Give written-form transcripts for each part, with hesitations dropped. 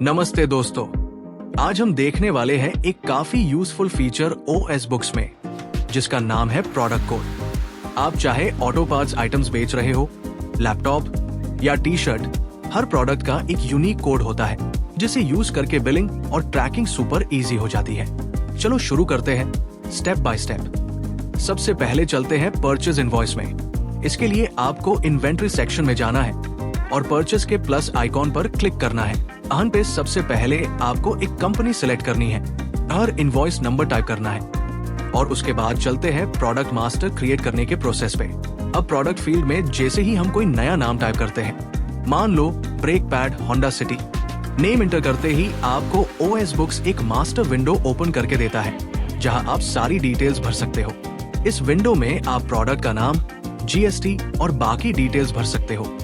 नमस्ते दोस्तों, आज हम देखने वाले हैं एक काफी यूजफुल फीचर ओएस बुक्स में, जिसका नाम है प्रोडक्ट कोड। आप चाहे ऑटो पार्ट्स आइटम्स बेच रहे हो, लैपटॉप या टी शर्ट, हर प्रोडक्ट का एक यूनिक कोड होता है जिसे यूज करके बिलिंग और ट्रैकिंग सुपर इजी हो जाती है। चलो शुरू करते हैं स्टेप बाय स्टेप। सबसे पहले चलते हैं परचेज इनवॉइस में। इसके लिए आपको इन्वेंट्री सेक्शन में जाना है और परचेज के प्लस आइकॉन पर क्लिक करना है। यहाँ पे सबसे पहले आपको एक कंपनी सिलेक्ट करनी है, हर इनवॉइस नंबर टाइप करना है और उसके बाद चलते हैं प्रोडक्ट मास्टर क्रिएट करने के प्रोसेस पे। अब प्रोडक्ट फील्ड में जैसे ही हम कोई नया नाम टाइप करते हैं, मान लो brake pad Honda City, name enter करते ही आपको ओएस बुक्स एक मास्टर विंडो ओपन करके देता है, जहां आप सारी डिटेल्स भर सकते हो। इस विंडो में आप प्रोडक्ट का नाम, जीएसटी और बाकी डिटेल्स भर सकते हो।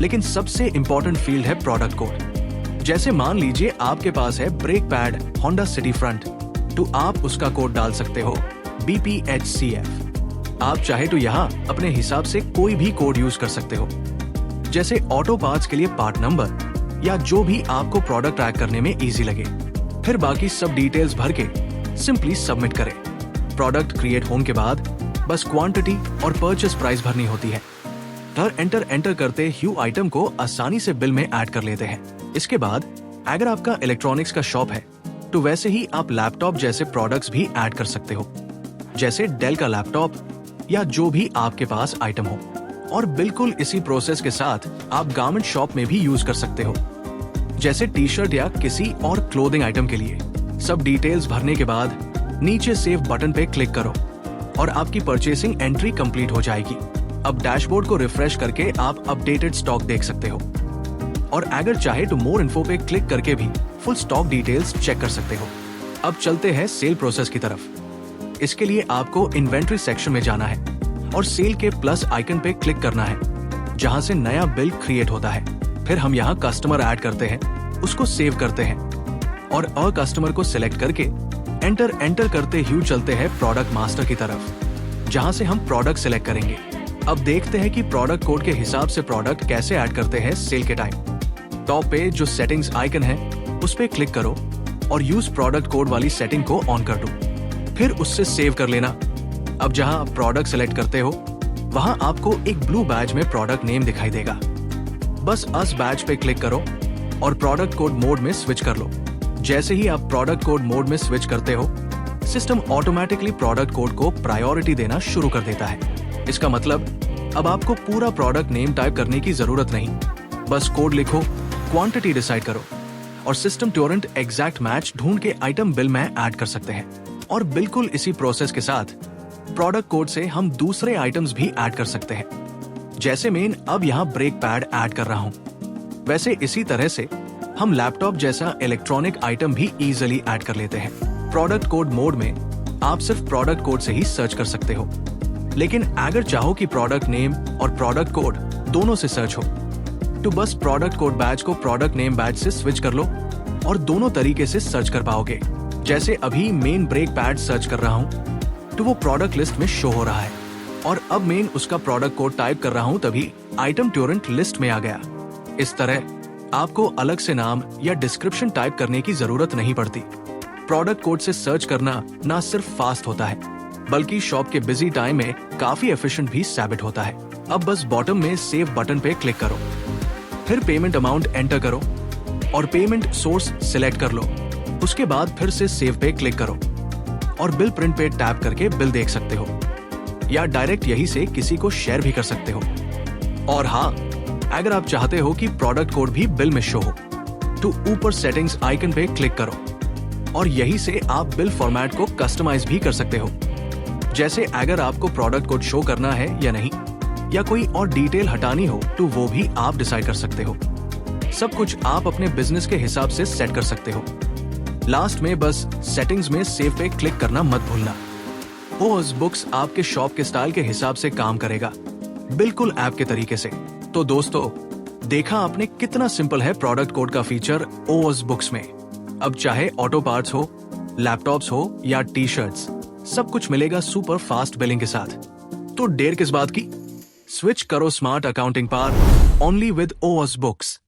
लेकिन सबसे इंपॉर्टेंट फील्ड है प्रोडक्ट कोड। जैसे मान लीजिए आपके पास है break pad Honda city front, तो आप उसका कोड डाल सकते हो BPHCF। आप चाहे तो यहाँ अपने हिसाब से कोई भी कोड यूज कर सकते हो, जैसे ऑटो पार्ट्स के लिए पार्ट नंबर या जो भी आपको प्रोडक्ट ट्रैक करने में इजी लगे। फिर बाकी सब डिटेल्स भर के सिंपली सबमिट करें। प्रोडक्ट क्रिएट होने के बाद बस क्वांटिटी और परचेस प्राइस भरनी होती है। एंटर करते ह्यू आइटम को आसानी से बिल में ऐड कर लेते हैं। इसके बाद अगर आपका इलेक्ट्रॉनिक्स का शॉप है तो वैसे ही आप लैपटॉप जैसे प्रोडक्ट्स भी ऐड कर सकते हो, जैसे डेल का लैपटॉप या जो भी आपके पास आइटम हो। और बिल्कुल इसी प्रोसेस के साथ आप गारमेंट शॉप में भी यूज कर सकते हो, जैसे टी शर्ट या किसी और क्लोथिंग आइटम के लिए। सब डिटेल्स भरने के बाद नीचे सेव बटन पे क्लिक करो और आपकी परचेसिंग एंट्री कंप्लीट हो जाएगी। अब डैशबोर्ड को रिफ्रेश करके आप अपडेटेड स्टॉक देख सकते हो और अगर चाहे तो मोर इन्फो पे क्लिक करके भी फुल स्टॉक डिटेल्स चेक कर सकते हो। अब चलते हैं सेल प्रोसेस की तरफ। इसके लिए आपको इन्वेंट्री सेक्शन में जाना है और सेल के प्लस आइकन पे क्लिक करना है, जहां से नया बिल क्रिएट होता है। फिर हम यहाँ कस्टमर ऐड करते हैं, उसको सेव करते हैं और अ कस्टमर को सिलेक्ट करके एंटर करते ही चलते हैं प्रोडक्ट मास्टर की तरफ, जहां से हम प्रोडक्ट सिलेक्ट करेंगे। अब देखते हैं कि प्रोडक्ट कोड के हिसाब से प्रोडक्ट कैसे ऐड करते हैं सेल के टाइम। टॉप पे जो सेटिंग्स आइकन है उस पे क्लिक करो और यूज प्रोडक्ट कोड वाली सेटिंग को ऑन कर दो, फिर उससे सेव कर लेना। अब जहां आप प्रोडक्ट सिलेक्ट करते हो वहां आपको एक ब्लू बैज में प्रोडक्ट नेम दिखाई देगा। बस अस बैज पे क्लिक करो और प्रोडक्ट कोड मोड में स्विच कर लो। जैसे ही आप प्रोडक्ट कोड मोड में स्विच करते हो, सिस्टम ऑटोमेटिकली प्रोडक्ट कोड को प्रायोरिटी देना शुरू कर देता है। इसका मतलब अब आपको पूरा प्रोडक्ट नेम टाइप करने की जरूरत नहीं, बस कोड लिखो, क्वांटिटी डिसाइड करो और सिस्टम टोरेंट एग्जैक्ट मैच ढूंढ के आइटम बिल में ऐड कर सकते हैं। और बिल्कुल इसी प्रोसेस के साथ प्रोडक्ट कोड से हम दूसरे आइटम्स भी ऐड कर सकते हैं, जैसे मेन अब यहाँ ब्रेक पैड ऐड कर रहा हूँ। वैसे इसी तरह से हम लैपटॉप जैसा इलेक्ट्रॉनिक आइटम भी इजीली ऐड कर लेते हैं। प्रोडक्ट कोड मोड में आप सिर्फ प्रोडक्ट कोड से ही सर्च कर सकते हो, लेकिन अगर चाहो कि प्रोडक्ट नेम और प्रोडक्ट कोड दोनों से सर्च हो तो बस प्रोडक्ट कोड बैच को प्रोडक्ट नेम बैच से स्विच कर लो और दोनों तरीके से सर्च कर पाओगे। जैसे अभी मेन ब्रेक पैड सर्च कर रहा हूँ तो वो प्रोडक्ट लिस्ट में शो हो रहा है और अब मेन उसका प्रोडक्ट कोड टाइप कर रहा हूँ तभी आइटम टोरेंट लिस्ट में आ गया। इस तरह आपको अलग से नाम या डिस्क्रिप्शन टाइप करने की जरूरत नहीं पड़ती। प्रोडक्ट कोड से सर्च करना ना सिर्फ फास्ट होता है बल्कि शॉप के बिजी टाइम में काफी एफिशिएंट भी साबित होता है। अब बस बॉटम में सेव बटन पे क्लिक करो, फिर पेमेंट अमाउंट एंटर करो और पेमेंट सोर्स सिलेक्ट कर लो। उसके बाद फिर से सेव पे क्लिक करो और बिल प्रिंट पे टैप करके बिल देख सकते हो या डायरेक्ट यही से किसी को शेयर भी कर सकते हो। और हाँ, अगर आप चाहते हो कि प्रोडक्ट कोड भी बिल में शो हो तो ऊपर सेटिंग्स आइकन पे क्लिक करो और यही से आप बिल फॉर्मेट को कस्टमाइज भी कर सकते हो, जैसे अगर आपको प्रोडक्ट कोड शो करना है या नहीं, या कोई और डिटेल हटानी हो तो वो भी आप डिसाइड कर सकते हो। सब कुछ आप अपने बिजनेस के हिसाब से सेट कर सकते हो। लास्ट में बस सेटिंग्स में सेव पे क्लिक करना मत भूलना। ओएस बुक्स आपके शॉप के स्टाइल के हिसाब से काम करेगा, बिल्कुल ऐप के तरीके से। तो दोस्तों, देखा आपने कितना सिंपल है प्रोडक्ट कोड का फीचर ओएस बुक्स में। अब चाहे ऑटो पार्ट्स हो, लैपटॉप्स हो या टी शर्ट्स, सब कुछ मिलेगा सुपर फास्ट बिलिंग के साथ। तो देर किस बात की, स्विच करो smart accounting power only with OS books.